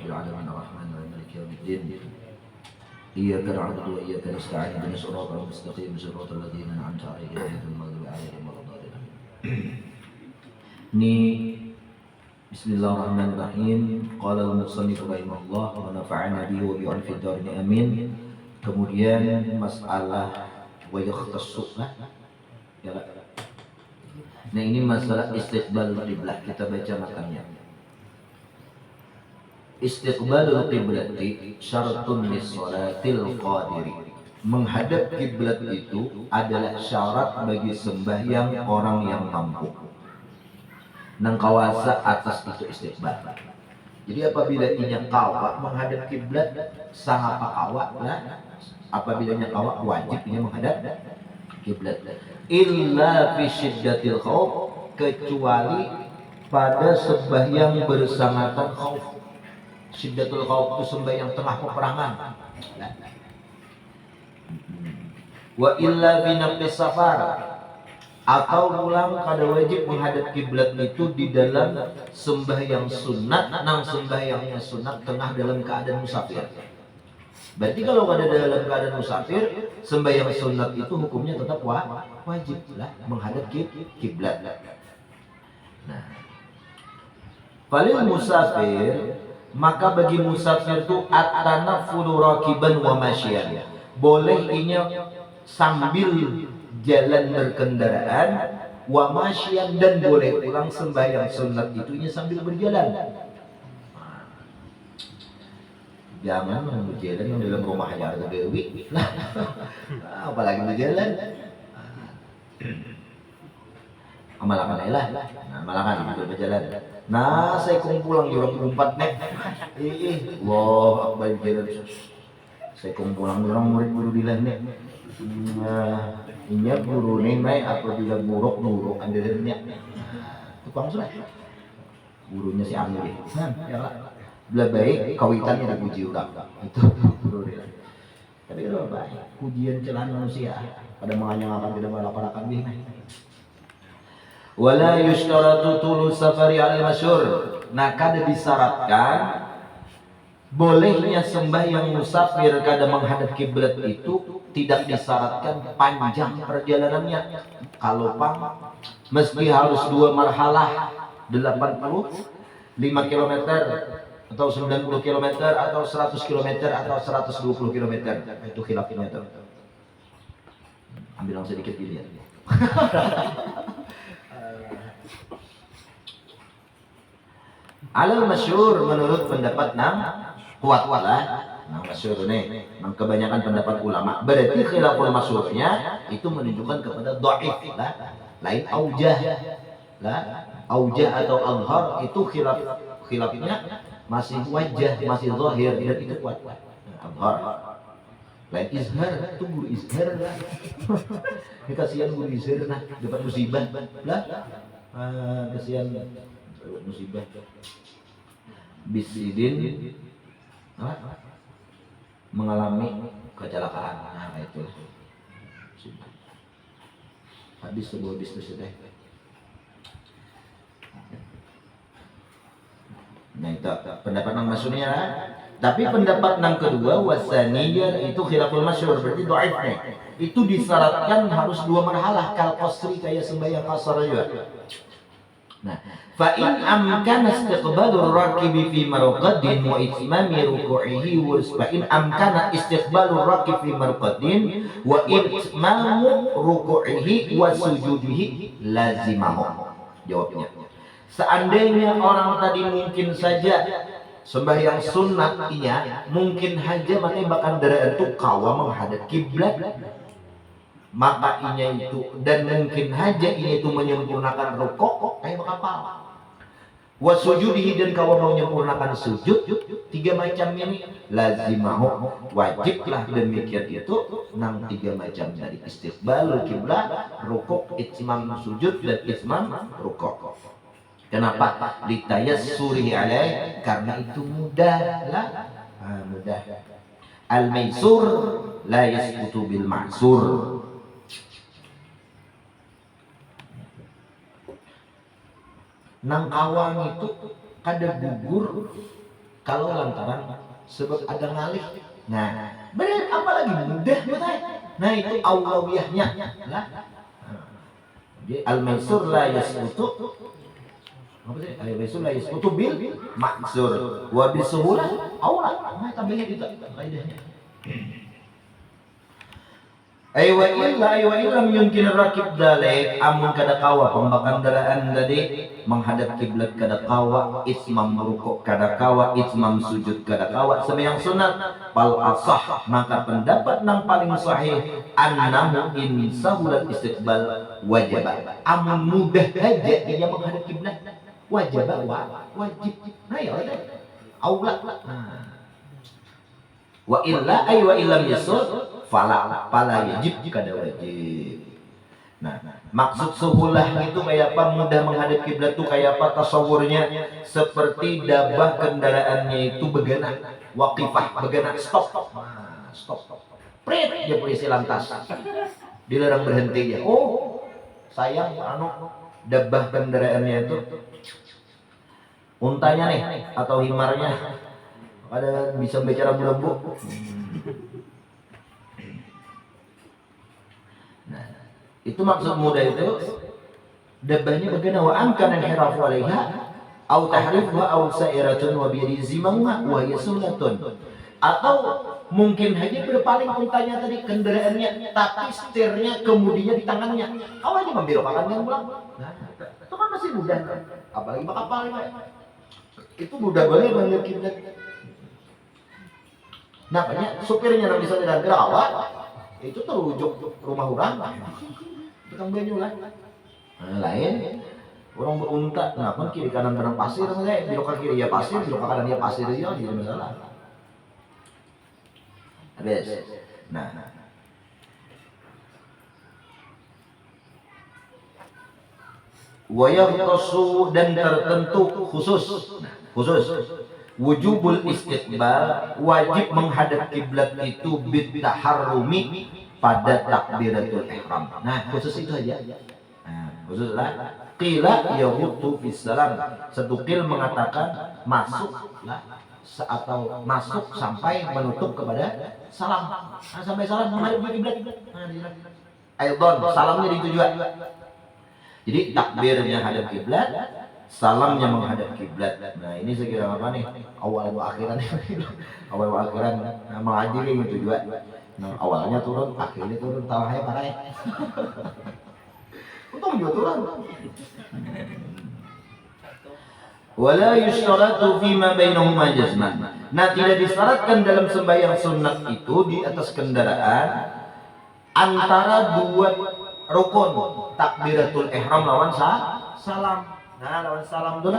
rabbil alamin arrahmanir rahim maliki yaumiddin iyyaka na'budu wa iyyaka nasta'in ihdinas siratal mustaqim siratal ladzina an'amta 'alaihim ghairil maghdubi 'alaihim waladdallin. Ini Bismillahirrahmanirrahim. Qala al-musannif rahimahullah wa nafa'ana bihi wa bi'an fid darin amin. Kemudian masalah wa yakhtassu ya. Nah, ini masalah istiqbalul qiblah, kita baca makannya. Istiqbalul qiblati syaratun lis-shalatil qadiri. Menghadap kiblat itu adalah syarat bagi sembahyang orang yang mampu. Nang kawasa atas itu istiqbal. Jadi apabila inya kawa menghadap kiblat sangat kawa lah. Apabila inya kawa wajib inya menghadap kiblat. Illa fi syiddatil khauf, kecuali pada sembahyang bersangatan khauf. Syiddatul khauf itu sembahyang tengah peperangan. Wa illa fi nafis safar, atau ulang kada wajib menghadap kiblat itu di dalam sembahyang sunat, nang sembahyangnya sunat tengah dalam keadaan musafir. Berarti kalau ada dalam keadaan musafir, sembahyang sunat itu hukumnya tetap wajib lah menghadap kiblat. Nah, falil musafir, maka bagi musafir itu at-tanaffulu raqiban wa masyian. Boleh inya sambil jalan berkendaraan wa masyian, dan boleh pulang sembahyang sunat itu inya sambil berjalan. Jangan berjalan yang dalam rumah aja ada dewi lah. Apalagi berjalan. Amalakan lah. Nah, malakan itu berjalan. Nah, saya kumpulang di orang berempat nek. Wah, akbar berjalan. Saya kumpulang di orang murid guru bilang nek. Ini guru nih mai apabila buruk andelnya. Tukang sudah. Gurunya si Amir. Ya lah. Belah baik kawitannya dipuji ulang itu guru dia. Tapi kalau baik pujian celah manusia pada menganyangakan tidak melaksanakan bih. Wala yushtaratu tulu safari al-masyhur. Nah, kada disyaratkan bolehnya sembahyang musafir kada menghadap kiblat itu tidak disyaratkan panjang perjalanannya. Kalau meski harus 2 marhalah 85 km atau 90 km atau 100 km atau 120 km, itu khilafnya tuh. Ambil yang sedikit dilihat. Alal masyhur, menurut pendapat nang kuat lah, nang masyhur nih, nang kebanyakan pendapat ulama. Berarti khilaful masyhurnya itu menunjukkan kepada dhaif lah, lain aujah lah, aujah atau azhar itu khilafnya masih wajah, masih zahir, dan itu kuat. Azhar. Lain izhar, itu guru izhar lah. Ini kasihan guru izhar nah, dapat musibah lah. Kasihan dapat musibah. Bisidin mengalami kecelakaan. Nah, itu. Habis sebuah bisnis itu. Nah, itu pendapat nang masyhurnya. Tapi pendapat nang kedua wasaniyah itu khilaful masyhur, berarti dhaifnya. Itu disyaratkan harus 2 marhalah kal qasri, kayak sembahyang qasar juga. Nah, fa in amkana istiqbalur raqibi fi marqadin wa itmami ruku'ihi wa fa in amkana istiqbalur raqib fi marqadin wa itmamu ruku'ihi wa sujudihi lazimahu. Jawabnya, seandainya orang tadi mungkin saja sembahyang sunatnya mungkin saja makanya bahkan dari itu kawa menghadap kiblat, maka inya itu dan mungkin saja inya itu menyempurnakan rukuk kayak apa wa sujudihi, dan kawa menyempurnakan sujud, 3 macam ini lazimahu, wajiblah demikian itu nang 3 macam dari istiqbalul kiblat, rukuk, itmam sujud, dan itmam rukuk. Kenapa? Litayassuri alaih, karena itu mudah lah. Mudah. Al-maisur la yasqutu bil ma'sur. Nang awang itu kada gugur Kalau lantaran sebab ada ngalih. Nah, benar apalagi mudah betul. Nah, itu aulawiyahnya. Nah, jadi al-maisur la yasqutu apa sih? Al-maisur la yasqutu bil maksur wa bisuhulah aula. Nah, tambahnya itu kaidahnya. Aywa illam yumkin rakib dalik amun kada kawa pembakandaraan tadi menghadap kiblat kada kawa ismam rukuk kada kawa ismam sujud kada kawa sembahyang sunat fal asah maka pendapat nang paling sahih annahu in sahulat istiqbal wajib amun mudah aja dia menghadap kiblat wajib nah ya udah aula wa illa ay wa illam yasul fala yajib kada wajib. Nah, maksud suhulah itu kayak apa mudah menghadap kiblat itu kayak apa tasawurnya seperti dabah kendaraannya itu begana waqifah begana stop. Nah, stop. Prit dia polisi lantas. Dilarang berhenti ya. Oh, sayang dabah kendaraannya itu untanya nih atau himarnya ada bisa bicara lembu. Nah, itu maksud mudah itu dabahnya bagaimana wa amkan al-hirafu 'alaiha au tahrifuha au sa'iratun wa bi zimamuha wa hiya sunnatun. Atau mungkin hanya berpaling untanya tadi kendaraannya tapi setirnya kemudinya di tangannya. Kau aja membelokkan yang pulang. Nah, itu kan masih mudah. Apalagi bakal paling itu mudah banget menghadap kiblat. Nah, banyak supirnya yang bisa tidak gerawat itu terujuk rumah orang tukang banyu lah. Nah, lain orang berunta, nah kan kiri kanan benang pasir, belok ke kiri ya pasir, belok ke kanan ya pasir ya, jadi masalah. Habis. Nah. Wayaqtasu dan tertentu khusus wujubul istiqbal wajib menghadap kiblat itu bitaharrumi pada takbiratul ihram. Nah, khusus itu aja. Nah, khususlah qila yahutu fis salam. Satu qil mengatakan masuk atau masuk sampai menutup kepada salam. Nah, sampai salam menghadap kiblat. Nah, aidon salamnya itu juga. Jadi takbirnya hadap kiblat, salamnya menghadap kiblat. Nah, ini saya kira apa nih? Awal wa akhiran. Awal wa akhiran mengajirin itu juga. Nah, awalnya turun, akhirnya turun, tawahnya parah. Untung juga turun. Wala yusyratu fima bainahuma jazman. Nah, tidak disyaratkan dalam sembahyang sunat itu di atas kendaraan antara dua rukun takbiratul ihram lawan salam. Nah, lawan salam itu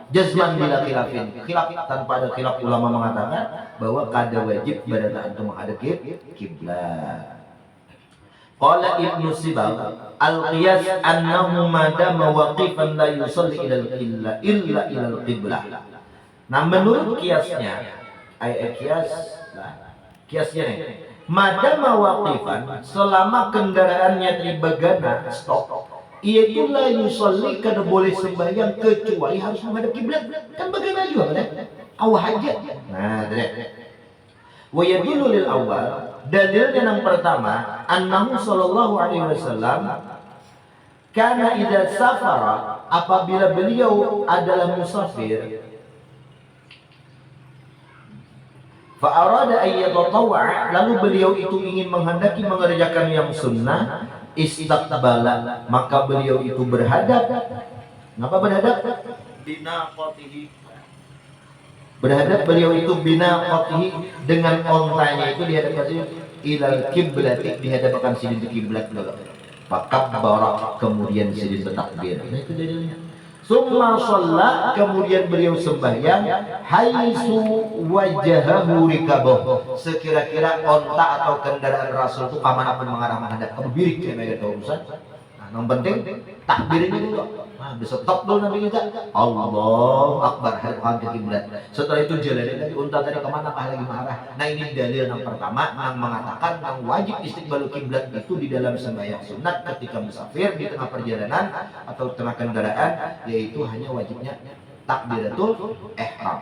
jazman bila khilafin. Khilaf tanpa ada khilaf ulama mengatakan bahwa kada wajib pada saat itu menghadap kiblat. Qala Ibnu Sibal al-qiyas annahu madama waqifan la yusalli illa ilal qiblah. Nah, menurut kiasnya kiasnya nih madama waqifan selama kendaraannya tribagana stop yaitu la yusalli kada boleh sembahyang kecuali harus menghadap kiblat. Kan bagaimana juga kan? Awal hajat. Nah, wa yadullu lil awal dalilnya yang pertama annahu sallallahu alaihi wasallam kana idza safara apabila beliau adalah musafir fa'arada ayyatatawwa lalu beliau itu ingin menghendaki mengerjakan yang sunnah istaqbala maka beliau itu berhadap. Kenapa berhadap? Binaqatihi. Berhadap beliau itu binaqatihi dengan ontanya itu dihadapkan ilal kiblati dihadapkan sidin ke kiblat dulu. Fakabbara kemudian sidin bertakbir. Nah, itu dalilnya. Summa shalla kemudian beliau sembahyang haitsu wajahahu rikabahu sekira-kira onta atau kendaraan Rasul itu kamanapun mengarah menghadap ke birik kayak ada urusan. Nah, yang penting takbir ini dulu. Nah, bisa stop dulu Nabi kita. Allahu Akbar hadap ke kiblat. Setelah itu jalan lagi unta tadi kemana lagi mengarah. Nah, ini dalil yang pertama yang mengatakan yang wajib istiqbalul kiblat itu di dalam sembahyang sunat ketika musafir di tengah perjalanan atau tengah kendaraan yaitu hanya wajibnya takbiratul ihram.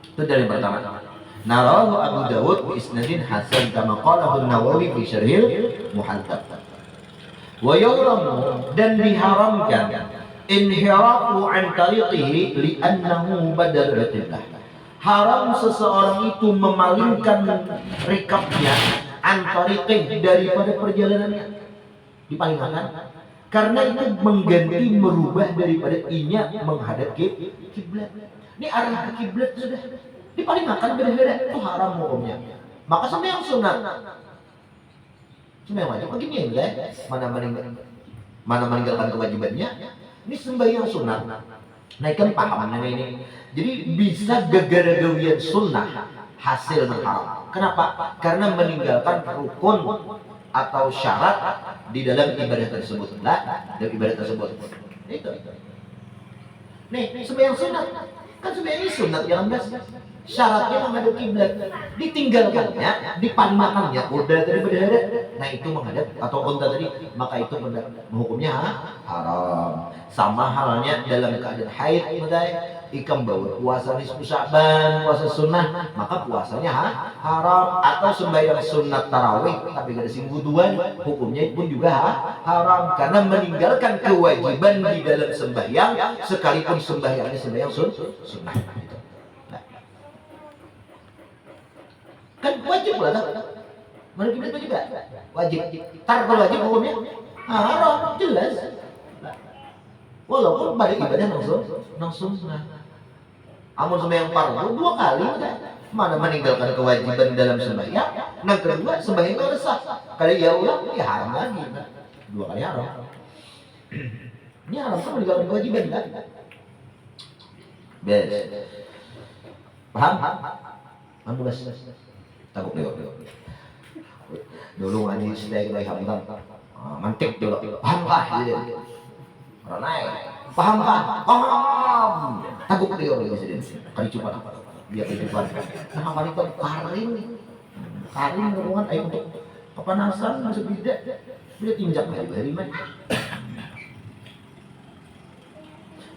Itu dari pertama. Narahu Abu Dawud bi isnadin hasan kama qalahu An-Nawawi fi Syarhil Muhadzab. Wa yuramu, dan diharamkan inhirafu an tariqihi li'annahu badal qiblah. Haram seseorang itu memalingkan rikapnya an tariqihi daripada perjalanannya. Dipalingkan karena itu mengganti, merubah daripada inya menghadap kiblat. Ini arah ke kiblat sudah dipalingkan beda-beda, itu haram hukumnya. Maka sembahyang sunat, sembahyang wajib begini ya, mana meninggalkan kewajibannya. Ini sembahyang sunat. Nah kan paham ini. Jadi bisa gegara-gawian sunnah hasil haram. Kenapa? Karena meninggalkan rukun atau syarat di dalam ibadah tersebut. Dalam ibadah tersebut. Itu. Nih, sembahyang sunat. Kan sembahyang ini sunat, jangan biasa. Syaratnya menghadap kiblat, ditinggalkannya, dipalingkannya udah dari berderet. Nah itu menghadap atau unta tadi, maka itu hukumnya haram. Sama halnya dalam keadaan haid, ikam bawa puasa nisfu Sya'ban, puasa sunnah, maka puasanya haram. Atau sembahyang sunat tarawih tapi gak ada singguduan, hukumnya pun juga haram karena meninggalkan kewajiban di dalam sembahyang, sekalipun sembahyangnya sembahyang sunnah. Kan wajib lah, mana kiblat wajib gak? Wajib. Kalau wajib hukumnya haram, jelas. Walaupun pada ibadah langsung nah. Amun sembahyang fardu 2 kali, mana meninggalkan kewajiban dalam sembahyang. Yang kedua sembahyang kalau sah. Kali ya ulang, ya haram lagi. 2 kali haram. Ini haram kan meninggalkan kewajiban kan? Bes. Paham? Anu bes. Takut dulu. Dulu ngaji sedaya kita hamdan. Mantik dulu. Paham kah? Orang naik. Paham kah? Paham. Takut dulu presiden. Kali cepat. Biar cepat. Nah, kali itu karing ngomongkan ayo untuk kepanasan masuk beda. Dia tinjak hari mana?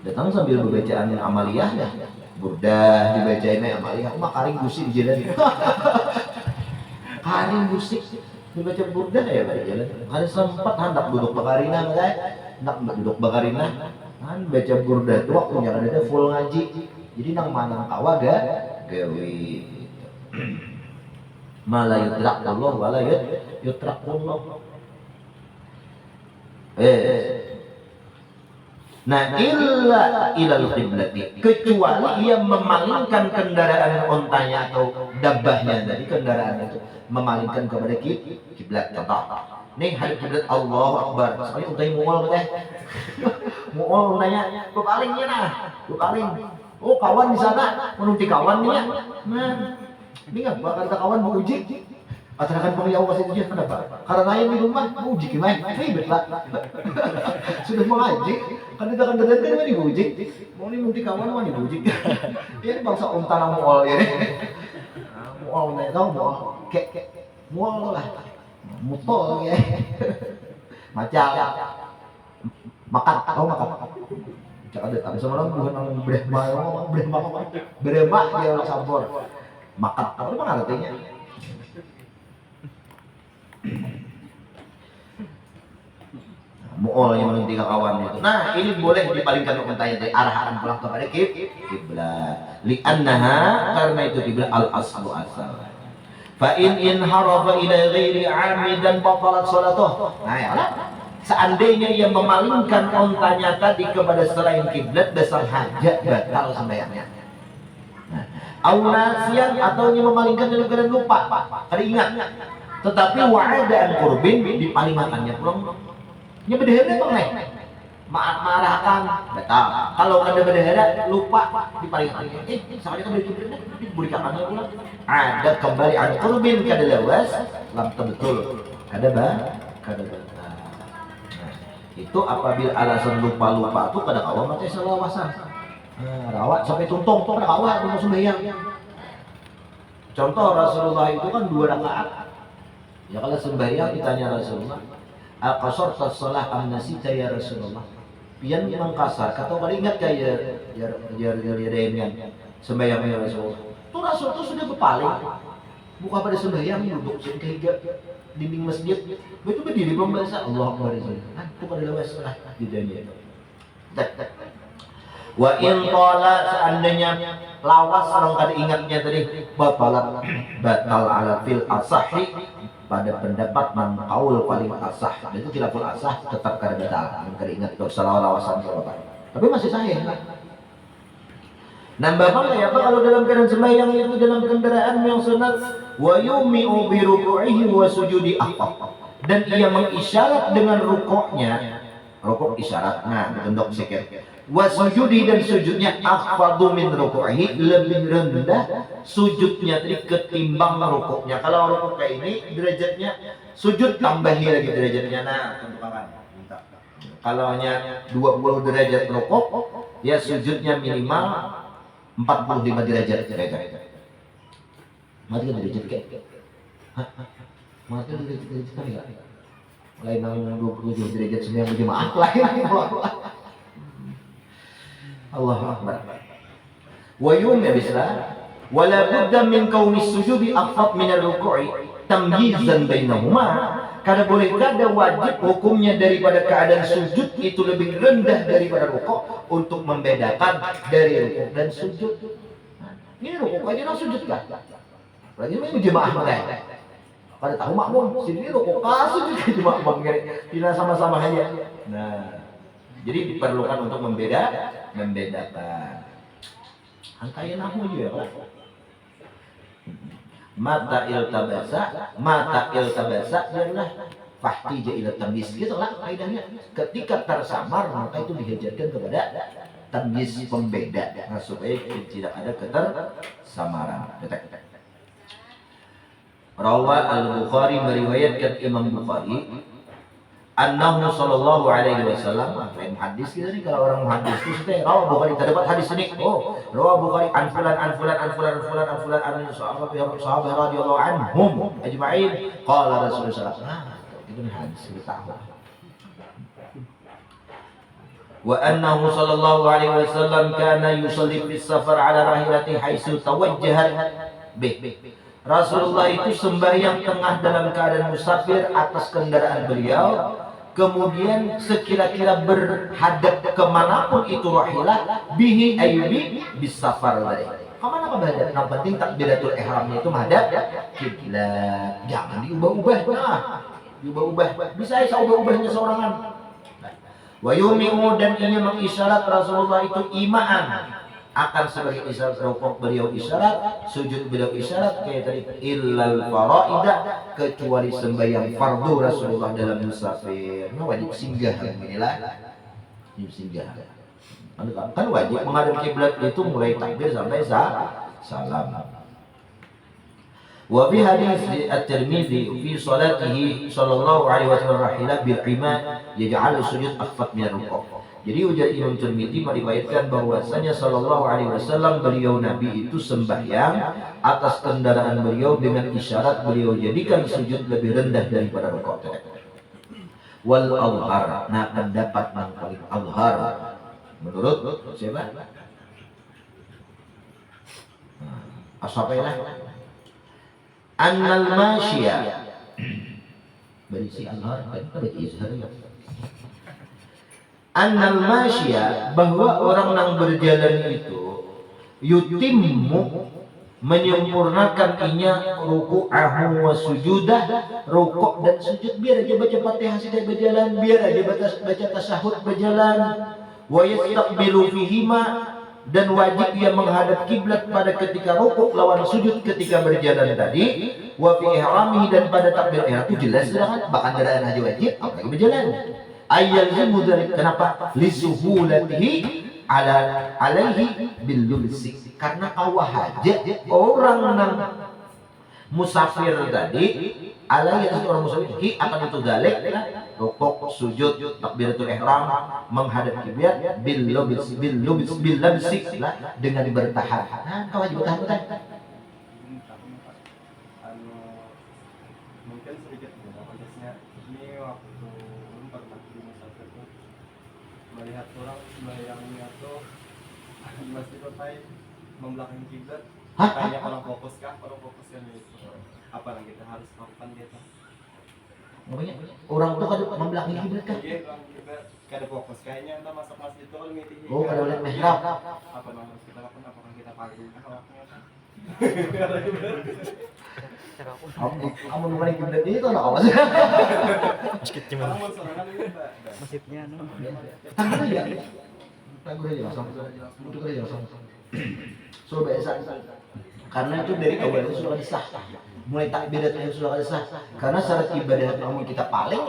Datang sambil bacaan amaliyah ya. Burdah dibacain amaliyah, mah karing gusi di jalan. Karing gusi dibaca burdah ya pada jalan. Ada sempat hendak duduk bakarina hendak duduk bakarina. Kan baca burdah itu waktunya ada full ngaji. Jadi nang mana kawa gawi. Mala yutraqullah wala yutraqullah. Nah illa ilal qiblati, kecuali ia memalingkan kendaraan ontanya atau dabbahnya dari kendaraan itu memalingkan kepada kiblat. Contoh, nih hadap kiblat Allahu Akbar, soalnya untanya mual teh, mual untanya, lu palingnya nah, lu paling. Oh kawan di sana, menunti kawan nih ya, nah ini nggak bakal kawan mau uji. Atarakan pengiyaw kasih ujian kenapa? Karena ayam di rumah mau uji gimana? Ribet lah. Sudah mau ngaji, kan tidak akan terlihat kan mau diuji. Mau nih munti kawan mau diuji. Ini bangsa unta nang mual ya. Mual nih tau mual, mual lah, mutol ya. Macam makan, tahu makan. Cak ada tapi sama orang bukan orang beremah dia orang sampor. Makan, apa itu artinya? Mu'ol yang menunti kawan itu. Nah, ini boleh dipalingkan untanya dari arah pulang kepada kiblat. Li'annaha, karena itu kiblat al-aslu asal. Fa in inharafa ila ghairi 'amidan batalat salatuh. Nah, ya. Seandainya ia memalingkan untanya tadi kepada selain kiblat, dasar hajat batal sembahyangnya. Nah, aunasian atau ia memalingkan dalam keadaan lupa, teringat. Tetapi wa'ada an-qurbin dipalingkannya pulang. Nya bedahara bang nih, marahkan, batal. Kalau ada bedahara lupa dipalingkan. Soalnya kan berikutnya diberikan pulang. Ada kembali an-qurbin kada lawas, lam betul. Kada batal. Itu apabila alasan lupa itu kada kawan mati selawasan. Rawat sampai tuntung kada kawan untuk sembahyang. Contoh Rasulullah itu kan 2 rakaat. Ya kalau sembahyang ditanya Rasulullah, "Aqasarta shalah am nasita ya Rasulullah?" Pian mengkasar, kata kali ingat kayak ya sembahyang ya Rasulullah. Tuh Rasul tuh sudah berpaling. Buka pada sembahyang duduk sehingga dinding masjid. Begitu berdiri membaca Allah Akbar itu. Nah, itu pada lewas lah jadinya itu. Wa in qala seandainya lawas orang kada ingatnya tadi batal ala fil asahi pada pendapat man qaul paling asah. Itu khilaful asah tetap kada batal. Kada ingat kalau salah lawasan apa. Tapi masih sahih lah. Nambah mana ya Pak kalau dalam keadaan sembahyang itu dalam kendaraan yang sunat wa yumi'u bi ruku'ihi wa sujudi akhaf. Dan ia mengisyarat dengan rukuknya. Rukuk isyarat. Nah, bentuk sikit. Wa sujudi dan sujudnya akhfadu min ruku'ihi, lebih rendah sujudnya tadi ketimbang rukuknya. Kalau rukuk kayak ini derajatnya sujud tambahi lagi derajatnya. Nah, teman-teman. Kalau hanya 20 derajat rukuk, ya sujudnya minimal 45 derajat. Mati kan derajat kayak? Hah? Mati kan derajat kan enggak? Lain nang 27 derajat sembilan berjemaah lain. Allahu Akbar. Wa yum ya bisla wala budda min kauni sujudi akhfad min ar-ruku'i tamyizan bainahuma. Karena boleh kada wajib hukumnya daripada keadaan sujud itu lebih rendah daripada rukuk untuk membedakan dari rukuk dan sujud. Nah, ini rukuk aja lah sujud kan? Berarti ini jemaah mereka. Pada tahu makmum, sini rukuk sujud jemaah bangkir. Tidak sama-sama aja. Nah, jadi diperlukan untuk membedakan. Angkanya nahu juga ya, mata iltabasa ialah fahtija ila tamyiz, gitu lah kaidahnya. Ketika tersamar maka itu dihajatkan kepada tamyiz, pembeda, nah, supaya tidak ada ketersamaran. Rawa al-Bukhari meriwayatkan Imam Bukhari annahu sallallahu alaihi wasallam, lain hadis kita nih, kalau orang hadis itu sudah rawa Bukhari terdapat hadis ini. Oh, rawa Bukhari an fulan an sahabat radhiyallahu anhum ajma'in qala Rasulullah sallallahu alaihi wasallam. Itu nih hadis kita tahu. Wa annahu sallallahu alaihi wasallam kana yusalli fi safar ala rahilati haitsu tawajjahat bih. Rasulullah itu sembahyang tengah dalam keadaan musafir atas kendaraan beliau, kemudian sekira-kira berhadap kemanapun itu rahilah bihi ayyubi bisafar dari. Kemana apa berhadap? Yang penting takbiratul ihramnya itu menghadap kiblat. Jangan diubah-ubah. Nah, diubah-ubah. Bisa saya ubah-ubahnya seorangan. Wa yumi'u, dan ini mengisyarat Rasulullah itu imaan akan sebagai isyarat rukuk beliau isyarat, sujud beliau isyarat kayak tadi illal faraidah, kecuali sembahyang fardu Rasulullah dalam musafir. Nah, wajib singgah inilah. Wajib singgah. Kan wajib menghadap kiblat itu mulai takbir sampai salam. Wa fi hadis at-Tirmidzi fi salatihi sallallahu alaihi wasallam rahilah bil iman yaj'al sujud akhfad min rukuk. Jadi ujar Imam Tirmidzi meriwayatkan bahwasanya sallallahu alaihi wasallam beliau Nabi itu sembahyang atas kendaraan beliau dengan isyarat beliau jadikan sujud lebih rendah daripada rukuk. Wal azhar, nah pendapat yang paling azhar menurut siapa? Ashabilah annal masyiya berisi azhar kan berisi izhar ya. Annal masyiya, bahwa orang yang berjalan itu yutimmu, menyempurnakan inya ruku'ahu wa sujudah, rukuk dan sujud. Biar aja baca Fatihah sedang berjalan, biar aja baca tasyahud berjalan. Wa yastaqbilu fihima, dan wajib ia menghadap kiblat pada ketika rukuk lawan sujud ketika berjalan tadi. Wa fi ihramihi, dan pada takbir ihram itu jelas sudah kan, bahkan kendaraan haji wajib apalagi berjalan. Ayyalzimu dzalik, kenapa? Lisuhulatihi alaihi bil lubsi, karena awah haja orang nang musafir tadi alaihi, orang musafir akan itu dzalik rukuk sujud takbiratul ihram menghadap kiblat bil lubsi dengan bertahan. Nah, kau wajib bertahan. Mungkin sedikit konteksnya ini waktu melihat orang sembahyangnya tuh di masjid kota membelakangi kiblat, Hah? Tanya orang fokus kah? Orang fokus kan itu. Apa yang kita harus lakukan gitu? Makanya orang tuh kada membelakangi kiblat kan? Iya, orang kita kada fokus kayaknya entah masuk masjid itu kalau ngiti. Oh, kada boleh mihrab. Apa yang harus kita lakukan? Apakah kita pagi kah waktunya kan? Kamu numpang kiblat itu anak apa sih? Masjidnya Tangguh aja. Tangguh aja langsung. Tangguh aja langsung. So biasa. Karena itu dari awal itu sudah disah. Mulai takbir itu sudah disah. Karena syarat ibadah umum kita paling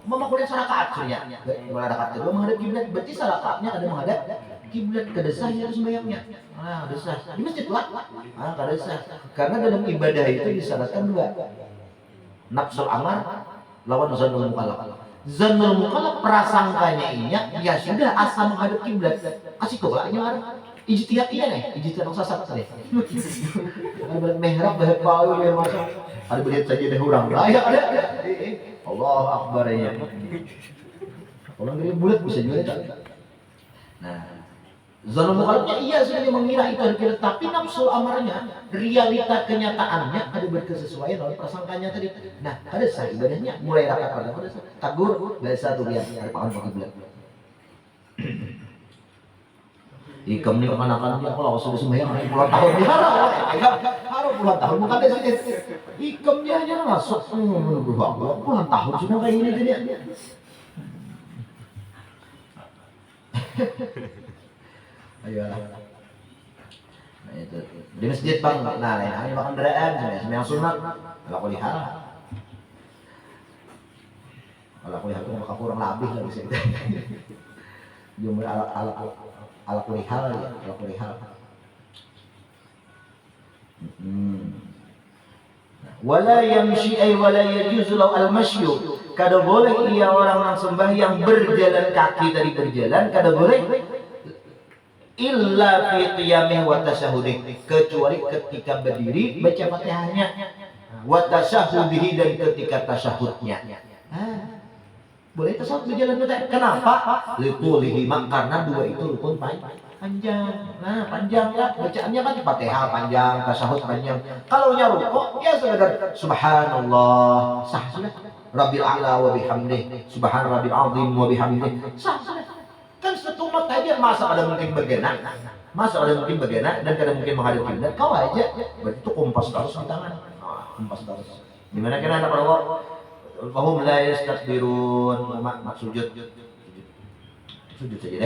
memakulkan rakaat sebenarnya. Mulai rakaat kedua menghadap kiblat, berarti rakaatnya ada menghadap kiblat ke desahnya itu sembahyangnya. Ah, desah. Di masjid lah. Ah, kada desah. Karena dalam ibadah itu disyaratkan dua. Nafsul amar lawan zannul mukallaf. Zannul mukallaf prasangkanya inya ya sudah asal menghadap kiblat. Kasih kolaknya orang. Ijtihad iya nih, ijtihad yang sesat tadi. Ada balik mihrab, bahaya pau ya masuk. Ada beliat saja deh orang. Layak ada. Allah Akbar ya. Orang dari bulat bisa juga tak. Nah, zalum mukallafnya iya sebenarnya mengira itu ada kira, tapi nafsu amarnya, realita kenyataannya ada berkesesuaian oleh prasangkanya tadi. Nah, ada sah ibadahnya mulai rakaat pertama ada sah. Tagur biasa tuh lihat ada pakai bulat. Ikam ni kemana-mana dia kalau sudah sembahyang puluhan tahun dia harus puluhan tahun bukan dia sih. Ikam dia aja masuk puluhan tahun sudah kayak gini dia. Ayo lah. Nah itu di masjid bang. Nah lain hari makan kendaraan sembahyang sunat. Kalau aku lihat, kalau aku lihat aku kurang lebih lah bisa. Jumlah ala kulihal ya, ala kulihal. Wala yamshi ay wala yajuzu law al-mashyu. Kada boleh ia orang yang sembahyang berjalan kaki dari berjalan, kada boleh illa fi qiyamih wa tasyahudih, kecuali ketika berdiri baca Fatihahnya, wa tasyahudihi dan ketika tasyahudnya. Boleh tasawuf berjalan mudah. Kenapa? Liqulihi karena dua itu rukun panjang. Nah, panjang ya bacaannya kan Fatihah panjang, tasawuf panjang. Kalau nya rukuk ya sekedar subhanallah, sah sudah. Rabbil a'la wa bihamdih, subhan rabbil azim wa bihamdih. Sah sudah. Kan satu mat aja masa ada mungkin bergenak. Masa ada mungkin bergenak dan kada mungkin menghadap kiblat. Kau aja berarti itu kompas terus di tangan. Kompas terus. Dimana kena anak Allah fahum la yastakbirun mak sujud saja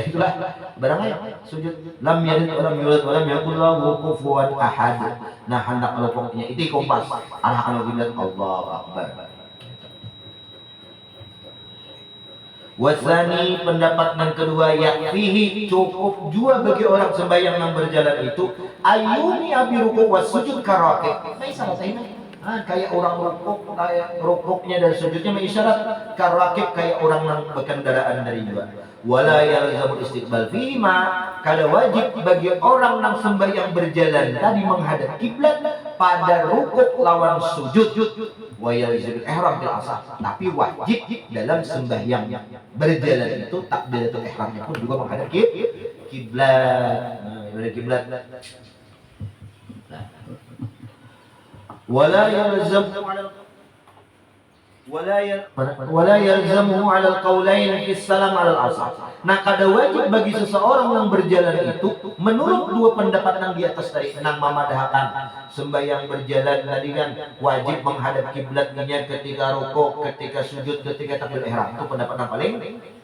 itulah barangnya sujud lam yalid wa lam yulad wa lam yakul lahu kufuwan ahad. Nah hendak rukuknya itu kompas arahkan kiblat Allahu akbar. Wasani pendapat yang kedua yakfihi cukup juga bagi orang sembahyang yang berjalan itu ayuni abi rukuk was sujud karakib. Baik salah saya kayak orang rukuk, kayak rukuknya dan sujudnya mengisyarat karakib kayak orang yang berkendaraan dari dua. Wala yalzamul istiqbal fima, kada wajib bagi orang yang sembahyang berjalan tadi menghadap kiblat pada rukuk lawan sujud. Wa yalzamul ihram bil asah, tapi wajib dalam sembahyang berjalan itu takbiratul ihramnya pun juga menghadap kiblat. Nah, kiblat. ولا يلزمه على القولين في السلام على الأصح. Nah, kada wajib bagi seseorang yang berjalan itu menurut dua pendapat yang di atas tadi nang memadahkan sembahyang berjalan tadi kan wajib menghadap kiblatnya ketika rukuk, ketika sujud, ketika takbir ihram. Itu pendapat yang paling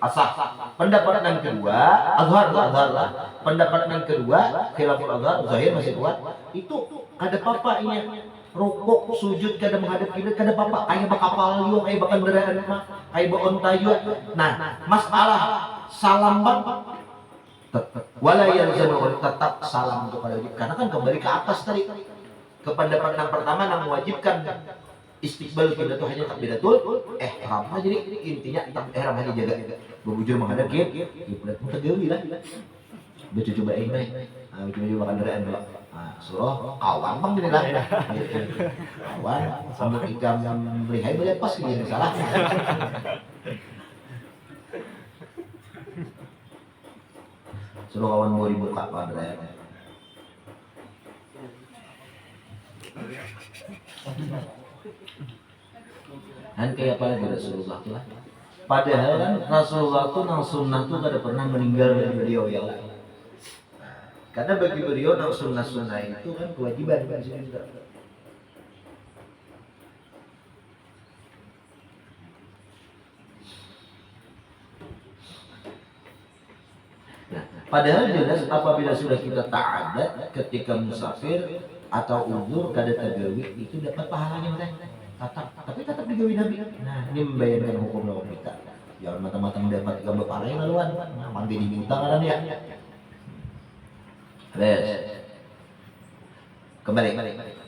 asah. Pendapat yang kedua, azhar lah. Pendapat yang kedua, khilaful azhar, zahir masih kuat. Itu ada papanya. Rukuk sujud kada menghadap kiblat kada apa-apa, kayak bakapal yo, kayak bakan kendaraan mah, kayak baon tayo. Nah, masalah salam bang wala yalzamu tetap salam untuk kada wajib karena kan kembali ke atas tadi. Ke pendapat yang pertama yang mewajibkan istiqbal kiblat itu hanya takbiratul ihram. Jadi intinya takbir ihram hanya jaga berbujur menghadap kiblat. Mutadewi lah. Baca coba ini. Nah, coba makan kendaraan dulu. Nah, surah kawan bang gini lah kawan sambil ikam yang berihai boleh pas gini salah surah kawan mau dibuka pada Kan kayak apa lagi Rasulullah tuh lah. Padahal kan Rasulullah tuh nang sunnah tuh kada pernah meninggal dari beliau yang lain. Karena bagi beliau nang sunnah-sunnah itu kan kewajiban bagi kita. Nah, padahal jelas apabila sudah kita ta'adat ketika musafir atau uzur kada tagawi itu dapat pahalanya tetap, tapi tetap digawi Nabi. Nah, ini membayangkan hukum lawan kita. Jangan mata-mata mendapat gambar pahalanya laluan. Nah, mandi diminta kan ya. Beres. Kembali.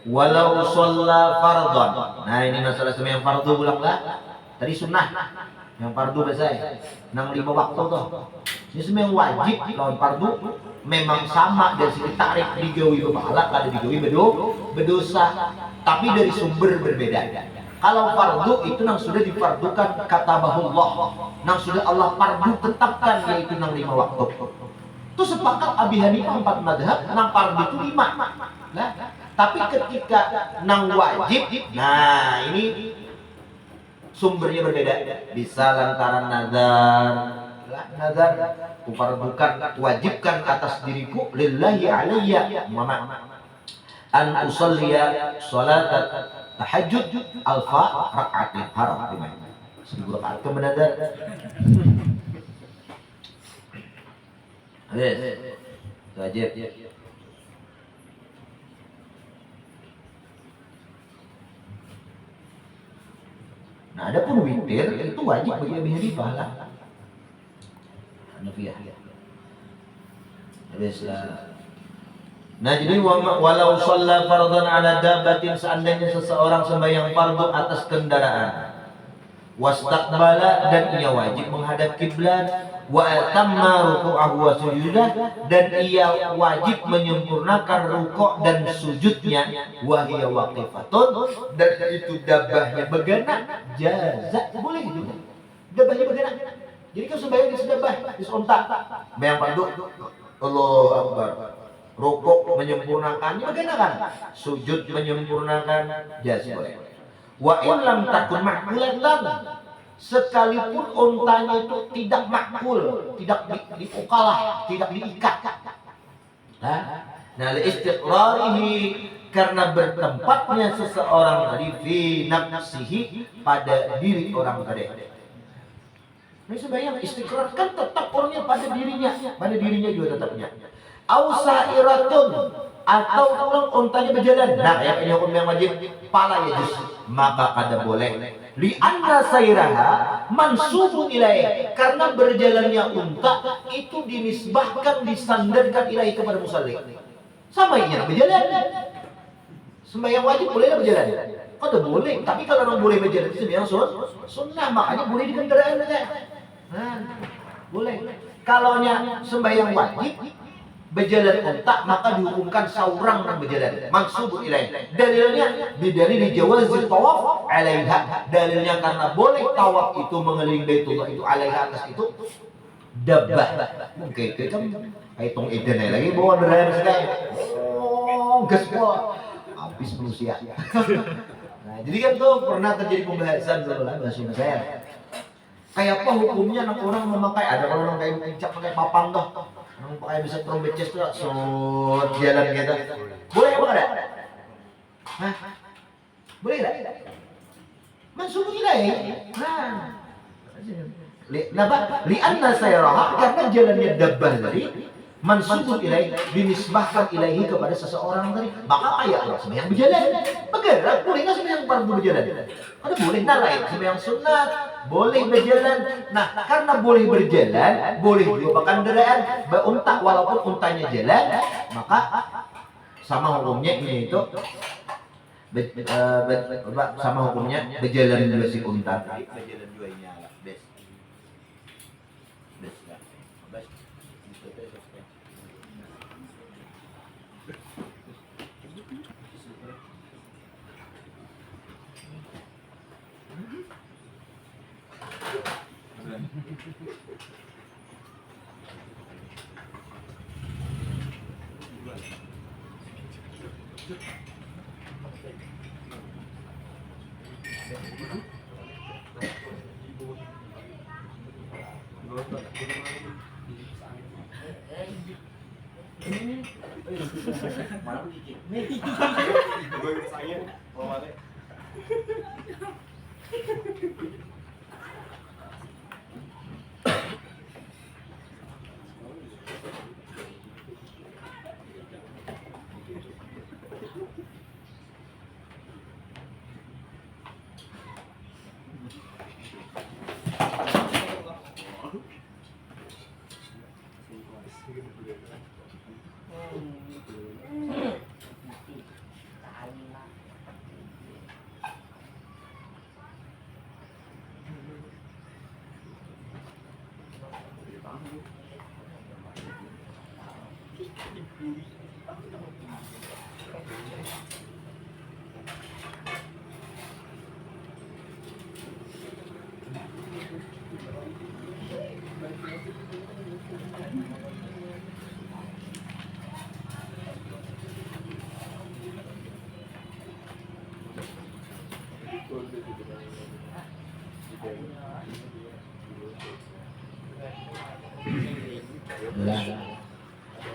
Walau sholla fardhan. Nah, ini masalah sembahyang fardu ulang-ulang. Tadi sunnah. Yang fardu biasa. Nang 5 waktu tuh. Ini sembahyang wajib lawan fardu memang sama dari segi tarik digawi pahala kada digawi berdosa. Tapi dari sumber berbeda. Kalau fardu itu nang sudah difardukan kata bahullah, nang sudah Allah fardu tetapkan yaitu nang 5 waktu. Itu sepakat Abi Hanifah 4 madhab, nang fardu itu 5. Nah, tapi ketika nang wajib, nah ini sumbernya berbeda. Bisa lantaran nazar, kufardukan, wajibkan atas diriku lillahi alayya an usalliya salat tahajud alfa rakaatin haram dimana 1000 rakaat kebenaran. Wajib. Nah, ada pun witir itu wajib bagi Abi Hanifah lah. Hanafiyah. Nah, jadi walau shalla fardhan ala dabbatin, seandainya seseorang sembahyang fardu atas kendaraan, wastaqbala, dan ia wajib menghadap kiblat, wa atamma ruku'ahu wa sujudah, dan ia wajib menyempurnakan rukuk dan sujudnya, wa hiya waqifatun, dan itu dabahnya begana, jaza, boleh gitu. Dabahnya begana. Jadi kan sembahyang di sedabah, di onta. Sembahyang fardu, Allahu Akbar. Rukuk menyempurnakannya begana kan? Sujud menyempurnakan, jaza boleh. Wa in lam takun ma'kulatan, sekalipun ontanya itu tidak makul, tidak diukalah, tidak diikat. Nah, istiqrarihi, karena bertempatnya seseorang tadi fi nafsihi, pada diri orang tadi. Ini sebenarnya istiqrar kan tetap orangnya pada dirinya juga tetapnya. Ausairatun, atau orang ontanya berjalan. Nah, yang ini hukum yang wajib pala ya juz, maka kada boleh. Li anna sairaha mansubun ilaih, karena berjalannya unta itu dinisbahkan, disandarkan ilaih kepada musalli. Sama ini berjalan. Sembahyang wajib boleh berjalan. Kada boleh, tapi kalau orang boleh berjalan itu sembahyang sunnah, makanya boleh di kendaraan aja. Nah, boleh. Kalaunya sembahyang wajib berjalan unta, maka dihukumkan seorang yang berjalan mansubun ilaih. Dalilnya bidalil jawazil tawaf alaiha, dalilnya karena boleh tawaf itu mengelilingi Baitullah itu alaiha, atas itu dabbah. Mungkin kan hitung eden lagi bawa deraya sekali. Oh, gaspol habis manusia. Nah, jadi kan tuh pernah terjadi pembahasan dulu lah bahasa saya. Kayak apa hukumnya anak orang memakai, ada kalau orang kayak mencap pakai papan toh. Yang pakai bisa trompet chest tuh, jalan gitu. Boleh apa enggak? Hah? Boleh enggak? Mansubun ilaih. Nah, li'anna sayaraha, karena jalannya dabbah tadi mansubun ilaih, dinisbahkan ilaihi kepada seseorang tadi. Maka kayak orang sembahyang berjalan, bergerak, boleh nggak sembahyang fardu berjalan? Ada boleh, nah lain sembahyang sunat boleh berjalan. Nah, karena boleh berjalan, boleh juga kendaraan unta, walaupun untanya jalan, maka sama hukumnya ini itu sama hukumnya berjalan dua si unta. Berjalan dua ini ala bes.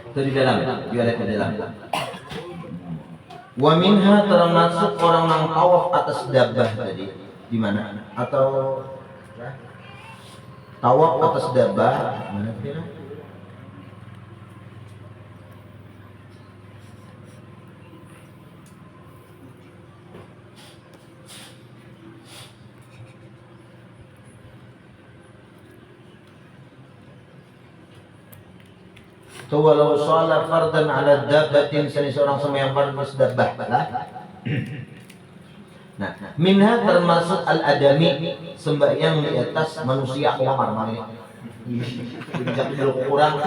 Itu di dalam, juga di dalam. Wa minha termasuk orang yang tawaf atas dabbah tadi. Di mana? Atau tawaf atas dabbah mana kira? So walau sholat fardan ala dabbatin, seorang sembahyang fardu atas dabbah lah. Nah, minha termasuk al-adami, sembahyang di atas manusia umar ini. Jadi belum kurang,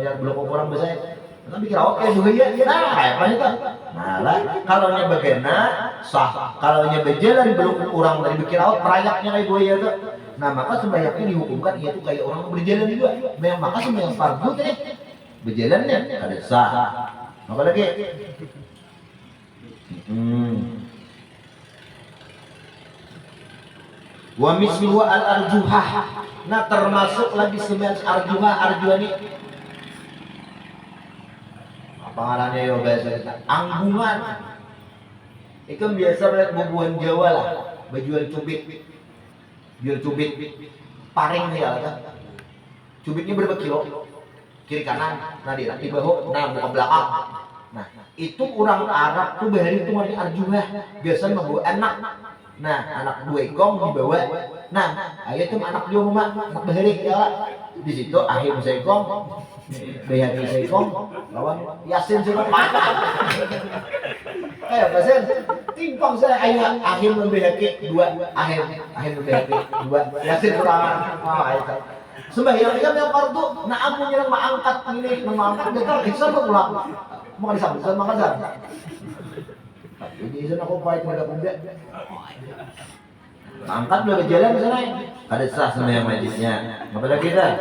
ya belum kurang besar. Tapi kira oke bahaya. Nah, apa itu? Nah, lah kalau nya bagena sah, kalau nya berjalan belum kurang dari kira perayaknya kayak bahaya tuh. Nah, maka sembahyangnya dihukumkan yaitu kayak orang berjalan juga. Maka sembahyang fardu teh berjalannya ada sah. Apa lagi? Wa mislu al-arjuhah. Nah, termasuk lagi sembahyang arjuhah ini. Apa ngarannya yo bahasa kita? Anggungan. Itu biasa lihat bubuhan Jawa lah, bajuan cubit. Jual cubit paring ya kan. Cubitnya berapa kilo? Kiri kanan, nah di bahu, nah muka belakang. Nah, itu orang Arab tuh bahari itu warna arjuhah, biasa membawa anak. Nah, anak dua ekong dibawa. Nah, ayat itu anak dia mama, anak bahari ya. Di situ ahim seekong, bahari seekong, lawan Yasin seekong. Kayak pasien, timpang saya ayat ahim membahari dua, ahim membahari dua, Yasin kurang. Sembahyang kan yang fardu, nah aku nyerang mengangkat ini, mengangkat betul, bisa berulang. Mau disambut, makan sah. Jadi sana aku pahit pada kuda. Angkat udah berjalan sana, ada sah sembahyang majlisnya. Apa lagi dah?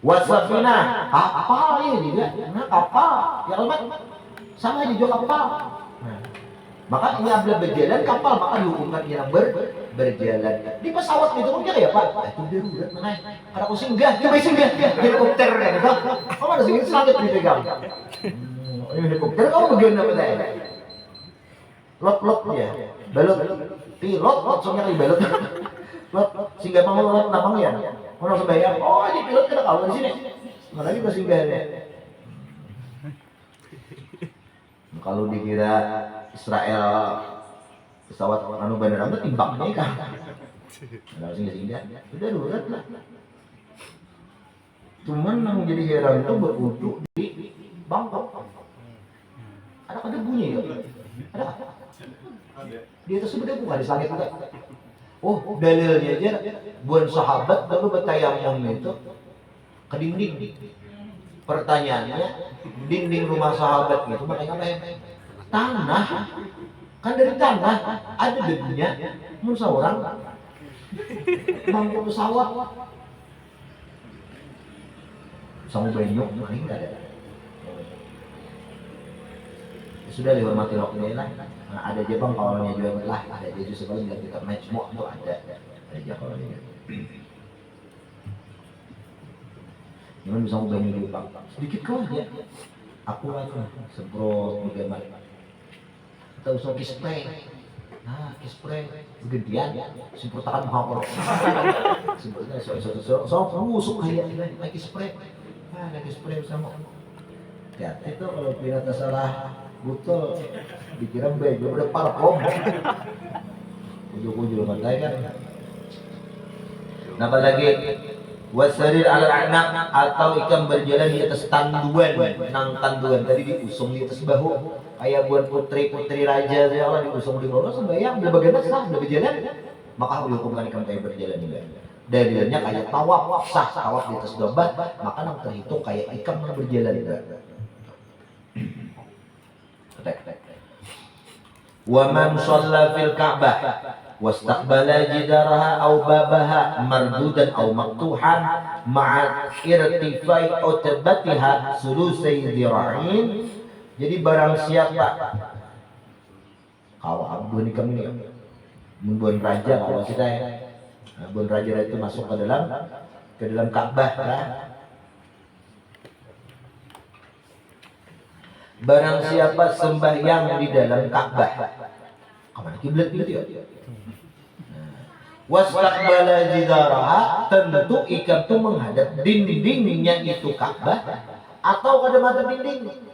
Wasafina, kapal ini juga, nah kapal, ya lebat, sama aja juga kapal. Maka ini apabila berjalan kapal, maka dihukumkan yang berjalan. Di pesawat itu pun ya Pak, itu darurat naik. Karena aku singgah, coba singgah, helikopter kan itu. Kamu ada singgah selamat dipegang. Ini helikopter, kamu bagian apa tadi? Lot ya, balot, pilot, langsungnya kali balot. Lot, singgah bangun lot nabang ya. Orang sembahyang, oh ini pilot kena kawal di sini. Mana lagi singgahnya? Kalau dikira Israel pesawat anu bandara itu timbangnya kan. Ada singgah sudah darurat lah. Cuman yang jadi heran itu berwudu di Bangkok. Ada bunyi ya? Ada. Di atas sudah bukan di langit juga. Oh, dalilnya aja buat sahabat lalu bertayamum itu ke dinding. Pertanyaannya, dinding rumah sahabat itu makanya apa ya? Tanah. Kan dari tanah ada debunya. Menurut seorang bangku pesawat sama banyak, ini enggak ada. sudah dihormati waktunya lah. Nah, ada Jepang kawannya juga lah, ada dia juga sebelum kita match mau tuh ada Jepang dia. Jangan bisa ngubahnya di Jepang sedikit kau aja. Aku semprot bagaimana? Kita usah kispray. Nah, kispray gedean, semprot tangan muka orang. Semprotnya so busuk kayak ini kispray. Ah, kispray sama. Ya, itu kalau pirata salah botol dikira baik, udah parfum. Ujung-ujung matanya kan. Napa lagi? Wasarir al-anaq atau ikan berjalan di atas tanduan, nang tanduan tadi diusung di atas bahu. Kayak buat putri-putri raja saya Allah diusung di bawah sembahyang, udah bagaimana sah, udah berjalan, maka dihukumkan ikan kayak berjalan juga. Dalilnya kayak tawaf sah, tawaf di atas domba, maka nang terhitung kayak ikan yang berjalan juga. Wa man shalla fil Ka'bah wastaqbala jidaraha aw babaha mardudan aw maqtuhan ma'a irtifai utbatiha sulusai dhira'in. Jadi barang siapa kalau abdun kami membuat raja kalau kita membuat raja itu masuk ke dalam Ka'bah ya. Barang siapa sembahyang di dalam Ka'bah, kemana kiblat itu ya? Wastaqbala jidaraha, tentu ikan itu menghadap dindingnya itu Ka'bah atau pada mata dinding.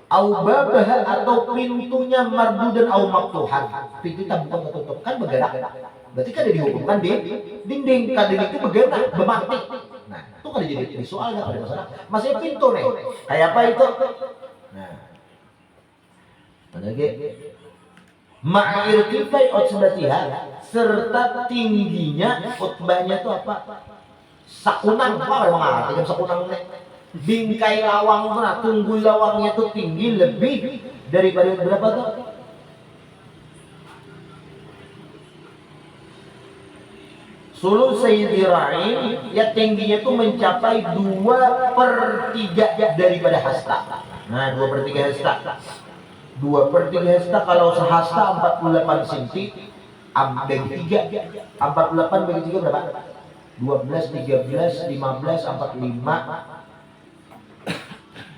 Au babaha atau pintunya mardudan au maqtuhan. Pintu terbuka tertutup kan bergerak. Berarti kan dihukumkan di dinding. Kan dinding itu bergerak, bermantik. Nah, itu kan jadi soal enggak ada masalah. Masih pintu nih. Kayak apa itu? Nah, lagi ma'irtifai utbatiha serta tingginya utbahnya itu apa? Sakunang apa kalau mengatakan sakunang ini? Bingkai lawang mana? Tunggul lawangnya itu tinggi lebih daripada berapa tuh? Sulusai dhira'in ya tingginya itu mencapai 2/3 daripada hasta. Nah, 2/3 hasta. 2/3 hasta kalau sehasta 48 cm bagi 3 48 bagi 3 berapa? 12, 13, 15, 45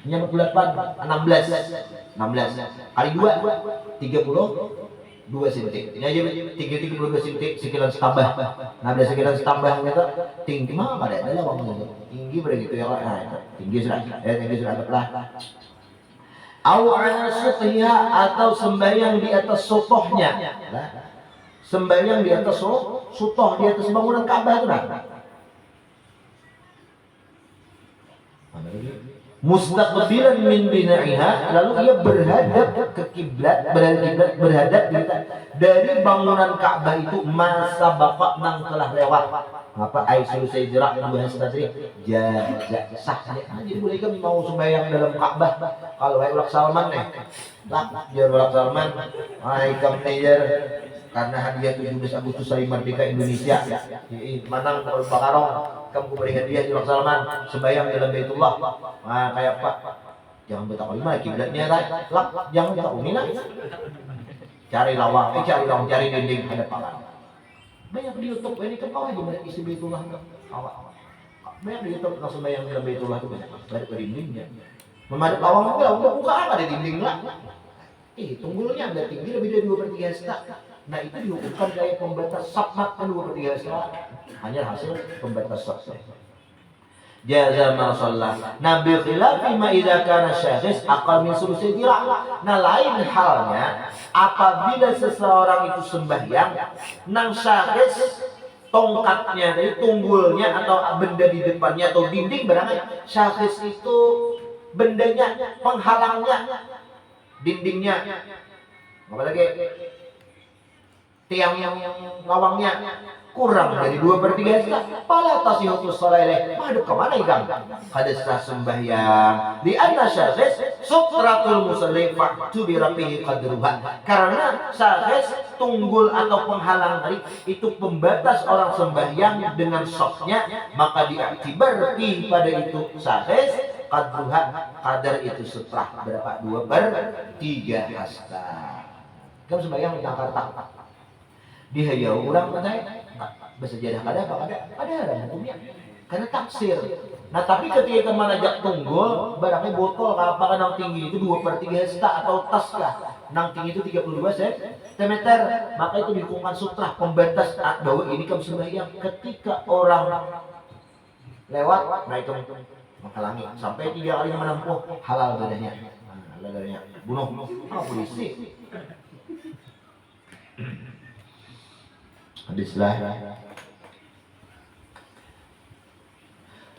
nya 48 16 kali 2 32 cm. Ini aja 32 cm sekilan setambah. Nah, ada sekilan setambah gitu. Tinggi mah pada ada lawangnya. Tinggi begitu ya. Nah, tinggi sudah. Tinggi sudah lah. Au ala suthiha atau sembahyang di atas sutohnya. Sembahyang di atas sutoh, di atas bangunan Ka'bah itu nah. Mustaqbilan min bina'iha, lalu ia berhadap ke kiblat, berhadap dari bangunan Ka'bah itu masa bapak nang telah lewat. Apa aisyul sayyidah dua tadi sah. Jadi boleh kami mau sembahyang dalam Ka'bah kalau ulak Salman nih. Lah, biar ulak Salman, ikam tayer karena hadiah 17 Agustus Hari Merdeka Indonesia. Manang Al-Bakarong, kamu beri hadiah ulak Salman sembahyang dalam Baitullah. Nah, kayak apa? Jangan bertakwa lima kiblatnya lah. Jangan bertakwa mina. Cari lawang, cari dinding ada palang. Banyak di YouTube ini kan kau aja banyak isi Baitullah awak. Banyak di YouTube langsung bayang dalam Baitullah itu banyak dari dindingnya. Memadai lawang enggak udah buka apa di dinding lah. Tunggulnya ada tinggi lebih dari 2/3 hasta. Nah, itu dihukumkan kayak pembatas sapmat kan 2/3 hasta. Hanya hasil pembatas sapmat. Jaza ma shalla. Nabi khilafi ma idza kana syakhs aqal min sulusi dira'. Nah, lain halnya apabila seseorang itu sembahyang nang syakhs tongkatnya dari tunggulnya atau benda di depannya atau dinding barangnya syakhs itu bendanya penghalangnya dindingnya apalagi tiang yang lawangnya kurang dari 2/3 hasta, pala tasihatu shalaileh. Madep kemana ikam? Hadasah sembahyang. Di anna syakhs sutratul musalli fa'tu bi rafihi qadruha. Karena syakhs tunggul atau penghalang tadi itu pembatas orang sembahyang dengan soknya, maka diaktibarti pada itu syakhs qadruha, kadar itu sutrah berapa? 2/3 hasta. Kamu sembahyang di Jakarta. Di hayau urang teh bersejadah ada hukumnya. Karena taksir. Nah tapi ketika manajak tunggul, barangnya botol apakah nang tinggi itu 2/3 hasta atau tas lah. Nang tinggi itu 32 cm, maka itu dihukumkan sutrah pembatas bahwa ini kamu sembahyang. Ketika orang lewat, nah itu menghalangi sampai 3 kali menempuh, halal dadanya. Halal dadanya. Bunuh polisi. Hadislah.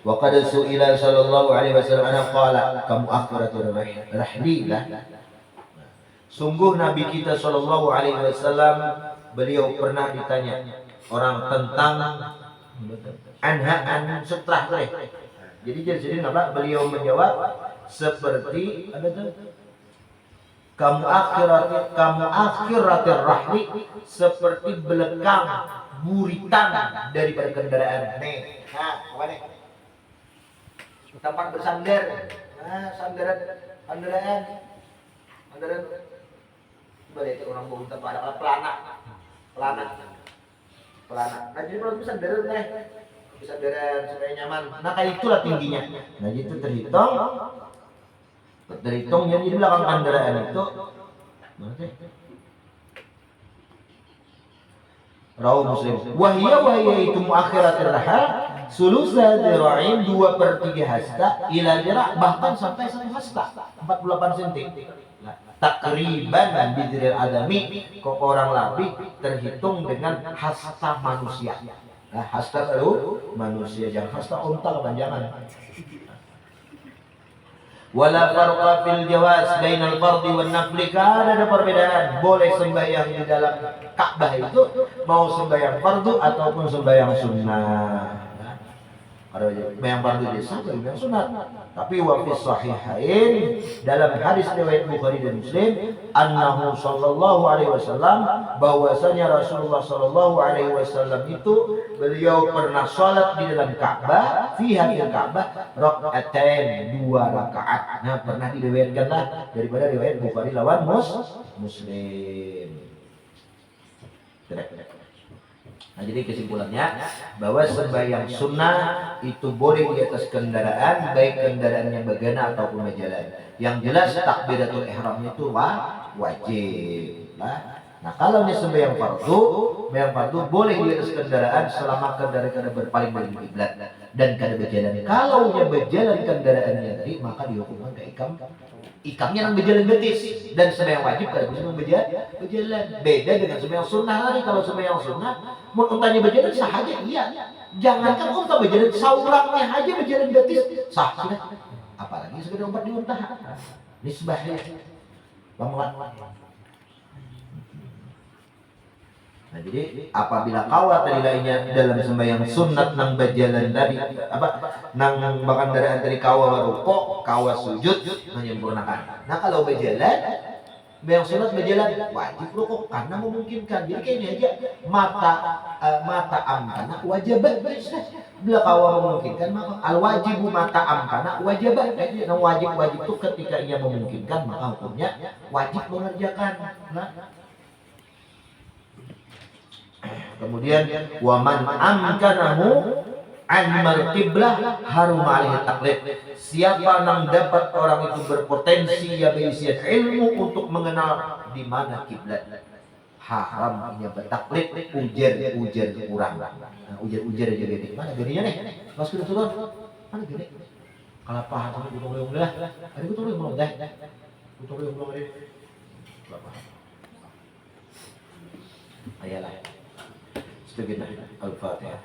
Wa qad su'ila sallallahu alaihi wasallam ana qala kamu akhiratul rahlilah. Sungguh Nabi kita sallallahu alaihi wasallam beliau pernah ditanya orang tentang an sutrah teh. Jadi apa beliau menjawab seperti ada tuh kamu akhiratul rahli, seperti belakang buritan daripada kendaraan. Nih, apa nih? Tempat bersandar. Nah, sandaran. Balik orang bawa tempat ada pelana. Nah, jadi kalau bersandar nih, bersandar supaya nyaman. Nah, kayak itulah tingginya. Nah, itu terhitung jadi di belakang kendaraan itu mana sih? Rawi Muslim. Wahia itu muakhiratul rahal sulusa dira'in 2/3 hasta ila dira', bahkan sampai 1 hasta 48 cm. Nah, takriban bidril adami, kok orang labih terhitung dengan hasta manusia. Nah, hasta itu manusia, jangan hasta unta kepanjangan. Wala farqa fil jawaz bainal fardhi wan nafli, karena ada perbedaan boleh sembahyang di dalam Ka'bah itu mau sembahyang fardu ataupun sembahyang sunnah. Ada sembahyang fardu di sana, sembahyang sunnah. Tapi wa fi sahihain, dalam hadis riwayat Bukhari dan Muslim, annahu sallallahu alaihi wasallam, bahwasanya Rasulullah sallallahu alaihi wasallam itu beliau pernah salat di dalam Ka'bah, fi hadil Ka'bah rakaatain, 2 rakaat. Nah, pernah diriwayatkanlah daripada riwayat Bukhari lawan Muslim. Nah, jadi kesimpulannya bahwa sembahyang sunnah itu boleh di atas kendaraan, baik kendaraannya bagana ataupun berjalan. Yang jelas takbiratul ihramnya itu wajib. Nah, kalau ini sembahyang fardu boleh di atas kendaraan selama kendaraan berpaling dari kiblat dan kada berjalan. Kalau nya berjalan kendaraannya tadi, maka dihukumkan ke ikamnya yang berjalan betis, dan sembahyang wajib kada bisa berjalan. Beda dengan sembahyang sunnah lagi. Kalau sembahyang sunnah mau untanya berjalan sah aja, iya. Jangankan unta berjalan, saurangnya aja berjalan betis sah sudah. Apalagi sekedar umpat di unta. Nisbahnya pemuat. Nah, jadi apabila kawa tadi lainnya dalam sembahyang sunat nang berjalan tadi nang bahkan daraan dari kawa rukuk, kawa sujud menyempurnakan. Nah, kalau berjalan sembahyang sunat berjalan wajib rukuk karena memungkinkan. Jadi kayaknya aja mata amkana wajib sudah. Bila kawa memungkinkan maka al wajibu mata amkana wajib. Jadi nang wajib itu ketika ia memungkinkan maka hukumnya wajib mengerjakan. Nah, kemudian waman amkanahu animal qiblah harum alaihi taqlid. Siapa yang dapat orang itu berpotensi ya berisian ilmu untuk mengenal di mana kiblat, haramnya bertaklid, ujar kurang. Nah, ujar aja gede. Mana gedenya nih? Mas kita turun. Mana gede? Kalau paham sama gutong lah. Ada gutong belum dah? Gutong belum ada. Berapa? Ayalah. Al-Fatihah.